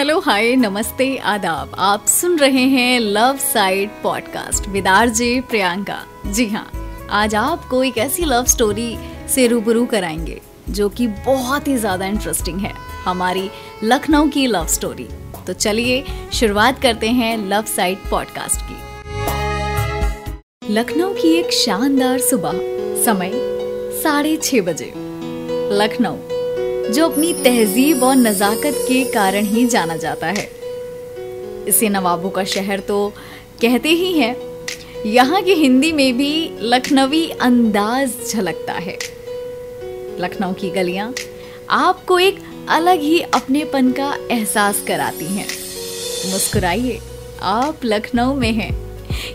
Hello hi नमस्ते आदाब। आप सुन रहे हैं love side podcast with RJ Priyanka. जी हाँ, आज आपको एक ऐसी लव स्टोरी से रूबरू कराएंगे जो कि बहुत ही ज्यादा इंटरेस्टिंग है, हमारी लखनऊ की लव स्टोरी। तो चलिए शुरुआत करते हैं लव साइड पॉडकास्ट की। लखनऊ की एक शानदार सुबह, समय 6:30 बजे। लखनऊ जो अपनी तहजीब और नजाकत के कारण ही जाना जाता है। इसे नवाबों का शहर तो कहते ही हैं। यहाँ की हिंदी में भी लखनवी अंदाज झलकता है। लखनऊ की गलियां आपको एक अलग ही अपनेपन का एहसास कराती हैं। मुस्कुराइए, आप लखनऊ में हैं।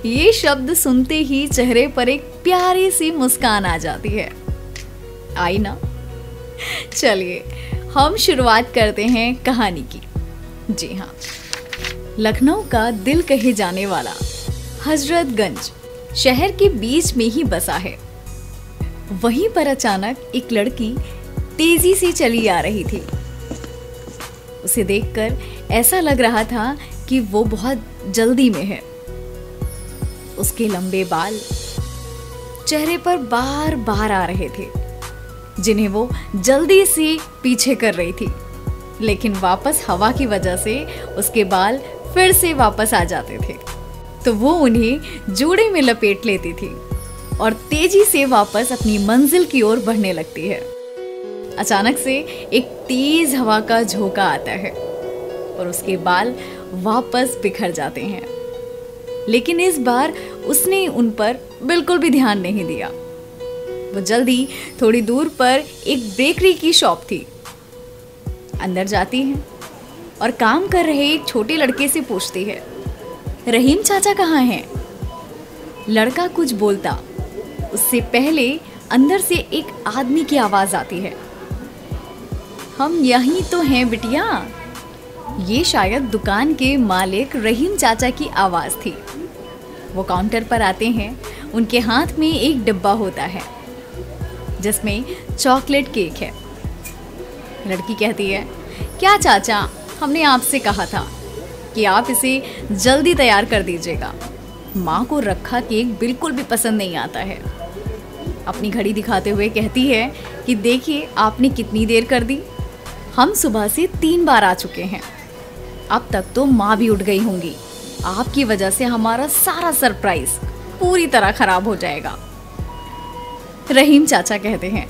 ये शब्द सुनते ही चेहरे पर एक प्यारी सी मुस्कान आ जाती है। आई ना? चलिए हम शुरुआत करते हैं कहानी की। जी हाँ, लखनऊ का दिल कहे जाने वाला हजरतगंज शहर के बीच में ही बसा है। वहीं पर अचानक एक लड़की तेजी से चली आ रही थी। उसे देखकर ऐसा लग रहा था कि वो बहुत जल्दी में है। उसके लंबे बाल चेहरे पर बार बार आ रहे थे, जिन्हें वो जल्दी से पीछे कर रही थी, लेकिन वापस हवा की वजह से उसके बाल फिर से वापस आ जाते थे। तो वो उन्हें जूड़े में लपेट लेती थी और तेजी से वापस अपनी मंजिल की ओर बढ़ने लगती है। अचानक से एक तेज हवा का झोंका आता है और उसके बाल वापस बिखर जाते हैं, लेकिन इस बार उसने उन पर बिल्कुल भी ध्यान नहीं दिया। वो जल्दी थोड़ी दूर पर एक बेकरी की शॉप थी। अंदर जाती है और काम कर रहे एक छोटे लड़के से पूछती है, रहीम चाचा कहाँ हैं? लड़का कुछ बोलता उससे पहले अंदर से एक आदमी की आवाज आती है, हम यहीं तो हैं बिटिया। ये शायद दुकान के मालिक रहीम चाचा की आवाज थी। वो काउंटर पर आते हैं। उनके हाथ में एक डिब्बा होता है जिसमें चॉकलेट केक है। लड़की कहती है, क्या चाचा, हमने आपसे कहा था कि आप इसे जल्दी तैयार कर दीजिएगा। माँ को रखा केक बिल्कुल भी पसंद नहीं आता है। अपनी घड़ी दिखाते हुए कहती है कि देखिए आपने कितनी देर कर दी। हम सुबह से 3 बार आ चुके हैं। अब तक तो माँ भी उठ गई होंगी। आपकी वजह से हमारा सारा सरप्राइज पूरी तरह खराब हो जाएगा। रहीम चाचा कहते हैं,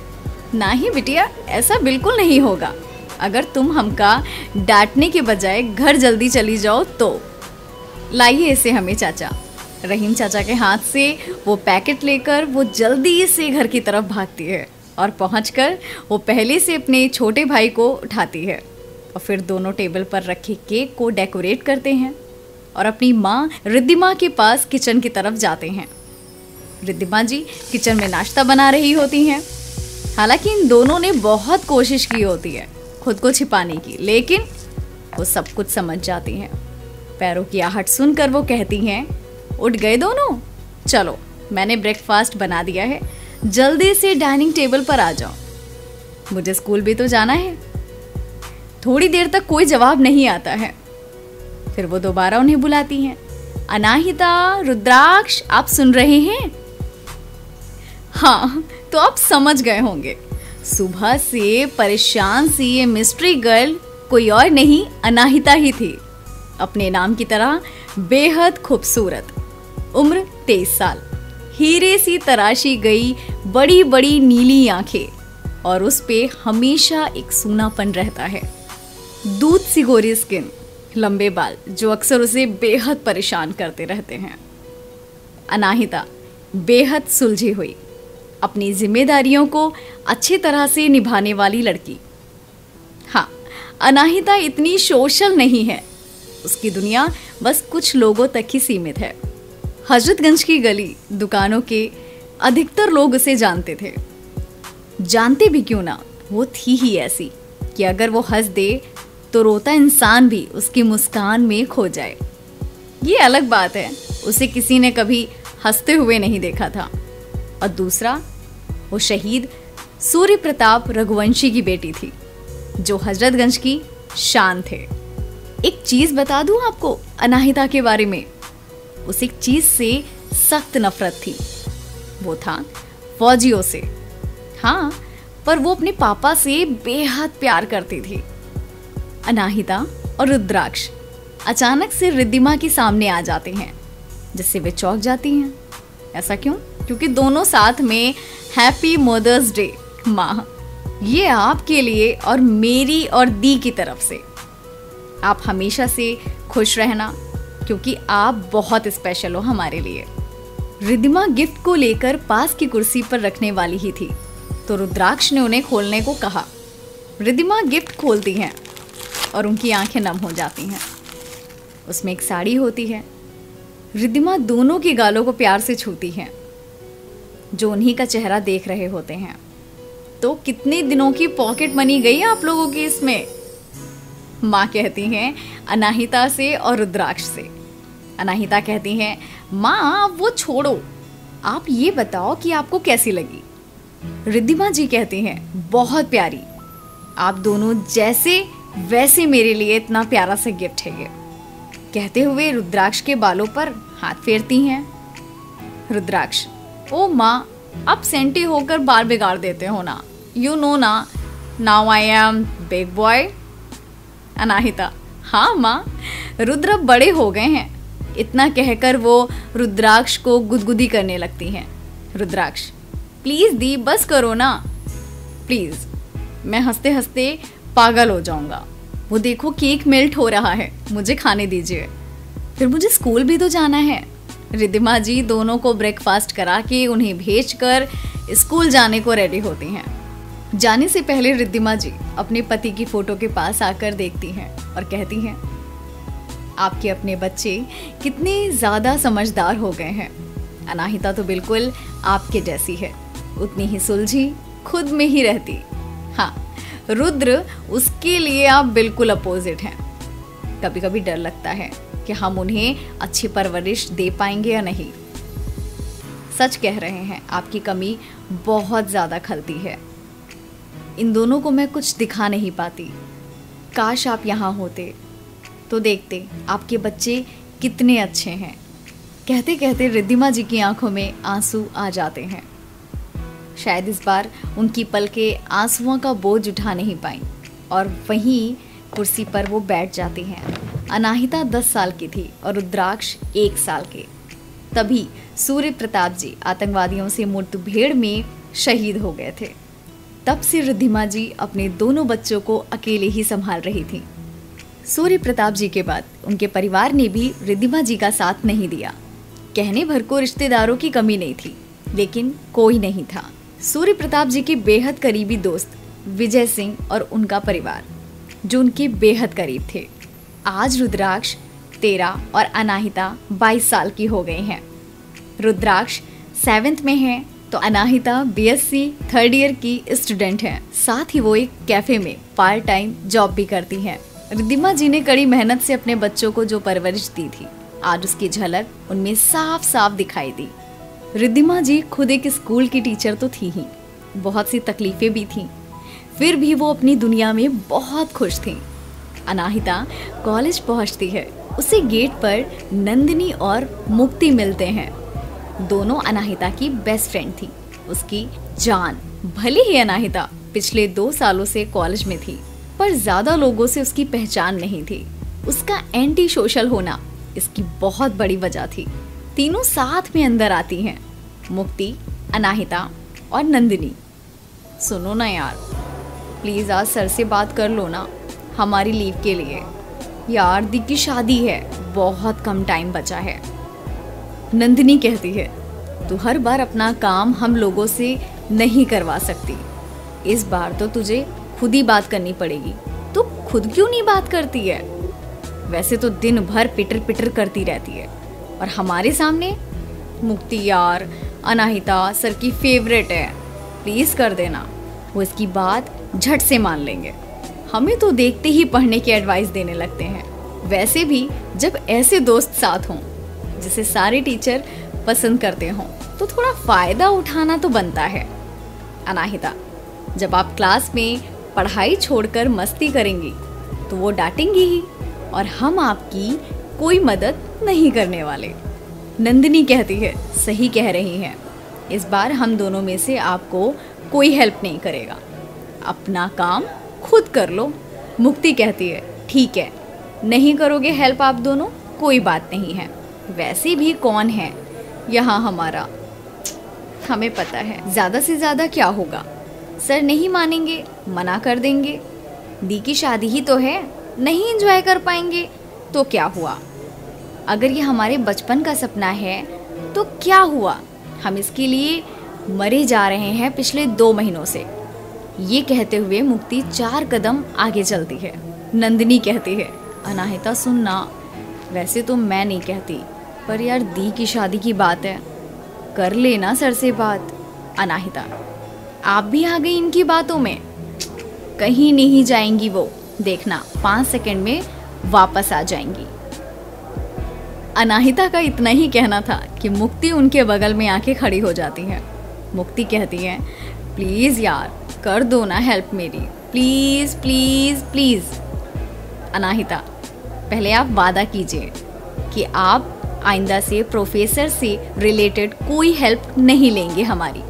नहीं बिटिया, ऐसा बिल्कुल नहीं होगा। अगर तुम हमका डांटने के बजाय घर जल्दी चली जाओ तो। लाइए इसे हमें चाचा। रहीम चाचा के हाथ से वो पैकेट लेकर वो जल्दी से घर की तरफ भागती है और पहुंचकर वो पहले से अपने छोटे भाई को उठाती है और फिर दोनों टेबल पर रखे केक को डेकोरेट करते हैं और अपनी माँ रिद्धिमा के पास किचन की तरफ जाते हैं। रिद्धिमा जी किचन में नाश्ता बना रही होती हैं। हालांकि इन दोनों ने बहुत कोशिश की होती है खुद को छिपाने की, लेकिन वो सब कुछ समझ जाती हैं। पैरों की आहट सुनकर वो कहती हैं, उठ गए दोनों? चलो, मैंने ब्रेकफास्ट बना दिया है, जल्दी से डाइनिंग टेबल पर आ जाओ, मुझे स्कूल भी तो जाना है। थोड़ी देर तक कोई जवाब नहीं आता है। फिर वो दोबारा उन्हें बुलाती हैं, अनाहिता, रुद्राक्ष, आप सुन रहे हैं? हाँ, तो आप समझ गए होंगे, सुबह से परेशान सी ये मिस्ट्री गर्ल कोई और नहीं अनाहिता ही थी। अपने नाम की तरह बेहद खूबसूरत, उम्र 23 साल, हीरे सी तराशी गई बड़ी बड़ी नीली आंखें और उस पे हमेशा एक सूनापन रहता है। दूध सी गोरी स्किन, लंबे बाल जो अक्सर उसे बेहद परेशान करते रहते हैं। अनाहिता बेहद सुलझी हुई, अपनी जिम्मेदारियों को अच्छी तरह से निभाने वाली लड़की। हाँ, अनाहिता इतनी सोशल नहीं है। उसकी दुनिया बस कुछ लोगों तक ही सीमित है। हजरतगंज की गली, दुकानों के अधिकतर लोग उसे जानते थे। जानते भी क्यों ना, वो थी ही ऐसी कि अगर वो हंस दे तो रोता इंसान भी उसकी मुस्कान में खो जाए। ये अलग बात है, उसे किसी ने कभी हंसते हुए नहीं देखा था। और दूसरा, वो शहीद सूर्य प्रताप रघुवंशी की बेटी थी, जो हजरतगंज की शान थे। एक चीज बता दूं आपको अनाहिता के बारे में, उस एक चीज से सख्त नफरत थी, वो था फौजियों से। हाँ, पर वो अपने पापा से बेहद प्यार करती थी। अनाहिता और रुद्राक्ष अचानक से रिद्धिमा के सामने आ जाते हैं, जिससे वे चौंक जाती हैं। ऐसा क्यों? क्योंकि दोनों साथ में हैप्पी मदर्स डे माँ, ये आपके लिए और मेरी और दी की तरफ से। आप हमेशा से खुश रहना, क्योंकि आप बहुत स्पेशल हो हमारे लिए। रिद्धिमा गिफ्ट को लेकर पास की कुर्सी पर रखने वाली ही थी, तो रुद्राक्ष ने उन्हें खोलने को कहा। रिद्धिमा गिफ्ट खोलती हैं और उनकी आंखें नम हो जाती हैं। उसमें एक साड़ी होती है। रिद्धिमा दोनों के गालों को प्यार से छूती हैं, जो उन्हीं का चेहरा देख रहे होते हैं। तो कितने दिनों की पॉकेट मनी गई आप लोगों की इसमें? माँ कहती हैं अनाहिता से और रुद्राक्ष से। अनाहिता कहती हैं, माँ वो छोड़ो, आप ये बताओ कि आपको कैसी लगी। रिद्धिमा जी कहती हैं, बहुत प्यारी, आप दोनों जैसे वैसे मेरे लिए इतना प्यारा सा गिफ्ट है ये। कहते हुए रुद्राक्ष के बालों पर हाथ फेरती हैं। रुद्राक्ष, ओ माँ, आप सेंटी होकर बाल बिगाड़ देते हो ना, यू नो ना, now I am big boy. Anahita, हाँ माँ, रुद्र अब बड़े हो गए हैं। इतना कहकर वो रुद्राक्ष को गुदगुदी करने लगती हैं। रुद्राक्ष, प्लीज दी, बस करो ना प्लीज, मैं हंसते हंसते पागल हो जाऊंगा। वो देखो केक मेल्ट हो रहा है, मुझे खाने दीजिए, फिर मुझे स्कूल भी तो जाना है। रिद्धिमा जी दोनों को ब्रेकफास्ट करा के उन्हें भेजकर स्कूल जाने को रेडी होती हैं। जाने से पहले रिद्धिमा जी अपने पति की फोटो के पास आकर देखती हैं और कहती हैं, आपके अपने बच्चे कितने ज़्यादा समझदार हो गए हैं। अनाहिता तो बिल्कुल आपके जैसी है, उतनी ही सुलझी, खुद में ही रहती। हाँ, रुद्र, उसके लिए आप बिल्कुल अपोजिट हैं। कभी कभी डर लगता है कि हम उन्हें अच्छी परवरिश दे पाएंगे या नहीं। सच कह रहे हैं, आपकी कमी बहुत ज़्यादा खलती है। इन दोनों को मैं कुछ दिखा नहीं पाती। काश आप यहाँ होते तो देखते आपके बच्चे कितने अच्छे हैं। कहते कहते रिद्धिमा जी की आंखों में आंसू आ जाते हैं। शायद इस बार उनकी पलकें आंसुओं का बोझ उठा नहीं पाई और वहीं कुर्सी पर वो बैठ जाती हैं। अनाहिता 10 साल की थी और रुद्राक्ष 1 साल के। तभी सूर्य प्रताप जी आतंकवादियों से मुठभेड़ में शहीद हो गए थे। तब से रिद्धिमा जी अपने दोनों बच्चों को अकेले ही संभाल रही थी। सूर्य प्रताप जी के बाद उनके परिवार ने भी रिद्धिमा जी का साथ नहीं दिया। कहने भर को रिश्तेदारों की कमी नहीं थी, लेकिन कोई नहीं था। सूर्य प्रताप जी के बेहद करीबी दोस्त विजय सिंह और उनका परिवार, जो उनके बेहद करीब थे। आज रुद्राक्ष 13 और अनाहिता 22 साल की हो गए हैं। रुद्राक्ष 7th में है तो अनाहिता BSc 3rd ईयर की स्टूडेंट है। साथ ही वो एक कैफे में पार्ट टाइम जॉब भी करती हैं। रिद्धिमा जी ने कड़ी मेहनत से अपने बच्चों को जो परवरिश दी थी, आज उसकी झलक उनमें साफ साफ दिखाई दी। रिद्धिमा जी खुद एक स्कूल की टीचर तो थी ही, बहुत सी तकलीफें भी थीं, फिर भी वो अपनी दुनिया में बहुत खुश थीं। अनाहिता कॉलेज पहुंचती है, उसे गेट पर नंदिनी और मुक्ति मिलते हैं। दोनों अनाहिता की बेस्ट फ्रेंड थी, उसकी जान। भले ही अनाहिता पिछले 2 सालों से कॉलेज में थी, पर ज्यादा लोगों से उसकी पहचान नहीं थी। उसका एंटी सोशल होना इसकी बहुत बड़ी वजह थी। तीनों साथ में अंदर आती हैं, मुक्ति, अनाहिता और नंदिनी। सुनो ना यार, प्लीज आज सर से बात कर लो ना हमारी लीव के लिए। यार दी की शादी है, बहुत कम टाइम बचा है। नंदिनी कहती है, तू हर बार अपना काम हम लोगों से नहीं करवा सकती, इस बार तो तुझे खुद ही बात करनी पड़ेगी। तू खुद क्यों नहीं बात करती है? वैसे तो दिन भर पिटर पिटर करती रहती है और हमारे सामने। मुक्ति यार, अनाहिता सर की फेवरेट है, प्लीज कर देना। वो इसकी बात झट से मान लेंगे। हमें तो देखते ही पढ़ने की एडवाइस देने लगते हैं। वैसे भी जब ऐसे दोस्त साथ हों जिसे सारे टीचर पसंद करते हों, तो थोड़ा फायदा उठाना तो बनता है। अनाहिता, जब आप क्लास में पढ़ाई छोड़कर मस्ती करेंगी तो वो डांटेंगी ही। और हम आपकी कोई मदद नहीं करने वाले। नंदिनी कहती है, सही कह रही हैं, इस बार हम दोनों में से आपको कोई हेल्प नहीं करेगा, अपना काम खुद कर लो। मुक्ति कहती है, ठीक है, नहीं करोगे हेल्प आप दोनों, कोई बात नहीं है, वैसे भी कौन है यहाँ हमारा, हमें पता है। ज़्यादा से ज़्यादा क्या होगा, सर नहीं मानेंगे, मना कर देंगे, दी की शादी ही तो है, नहीं एंजॉय कर पाएंगे तो क्या हुआ, अगर ये हमारे बचपन का सपना है तो क्या हुआ, हम इसके लिए मरे जा रहे हैं पिछले 2 महीनों से। ये कहते हुए मुक्ति 4 कदम आगे चलती है। नंदिनी कहती है, अनाहिता सुनना, वैसे तो मैं नहीं कहती, पर यार दी की शादी की बात है, कर लेना सर से बात। अनाहिता, आप भी आ गई इनकी बातों में, कहीं नहीं जाएंगी वो, देखना 5 सेकंड में वापस आ जाएंगी। अनाहिता का इतना ही कहना था कि मुक्ति उनके बगल में आके खड़ी हो जाती है। मुक्ति कहती है, प्लीज़ यार कर दो ना हेल्प मेरी, प्लीज़ प्लीज़ प्लीज़। अनाहिता, पहले आप वादा कीजिए कि आप आइंदा से प्रोफेसर से रिलेटेड कोई हेल्प नहीं लेंगे हमारी,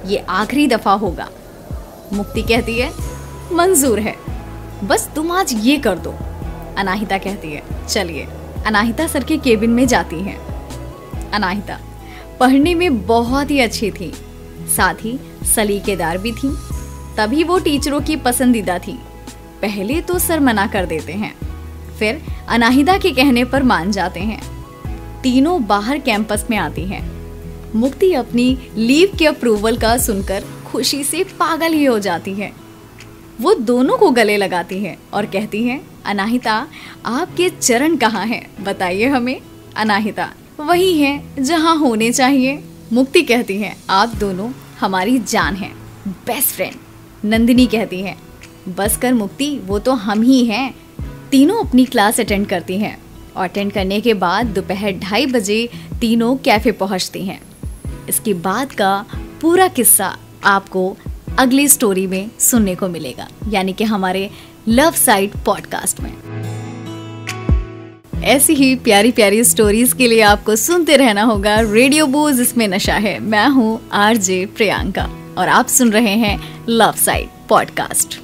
ये आखिरी दफ़ा होगा। मुक्ति कहती है, मंजूर है, बस तुम आज ये कर दो। अनाहिता कहती है, चलिए। अनाहिता सर के केबिन में जाती हैं। अनाहिता पढ़ने में बहुत ही अच्छी थी, साथ ही सलीकेदार भी थी, तभी वो टीचरों की पसंदीदा थी। पहले तो सर मना कर देते हैं, फिर अनाहिता के कहने पर मान जाते हैं। तीनों बाहर कैंपस में आती हैं। मुक्ति अपनी लीव के अप्रूवल का सुनकर खुशी से पागल ही हो जाती है। वो दोनों को गले लगाती है और कहती है, अनाहिता आपके चरण कहाँ हैं, बताइए हमें। अनाहिता, वही है जहाँ होने चाहिए। मुक्ति कहती है, आप दोनों हमारी जान हैं, बेस्ट फ्रेंड। नंदिनी कहती है, बस कर मुक्ति, वो तो हम ही हैं। तीनों अपनी क्लास अटेंड करती हैं और अटेंड करने के बाद दोपहर 2:30 बजे तीनों कैफ़े पहुँचती हैं। इसके बाद का पूरा किस्सा आपको अगली स्टोरी में सुनने को मिलेगा, यानी कि हमारे लव साइड पॉडकास्ट में। ऐसी ही प्यारी प्यारी स्टोरीज के लिए आपको सुनते रहना होगा रेडियो बूज, इसमें नशा है। मैं हूँ RJ प्रियंका और आप सुन रहे हैं लव साइड पॉडकास्ट।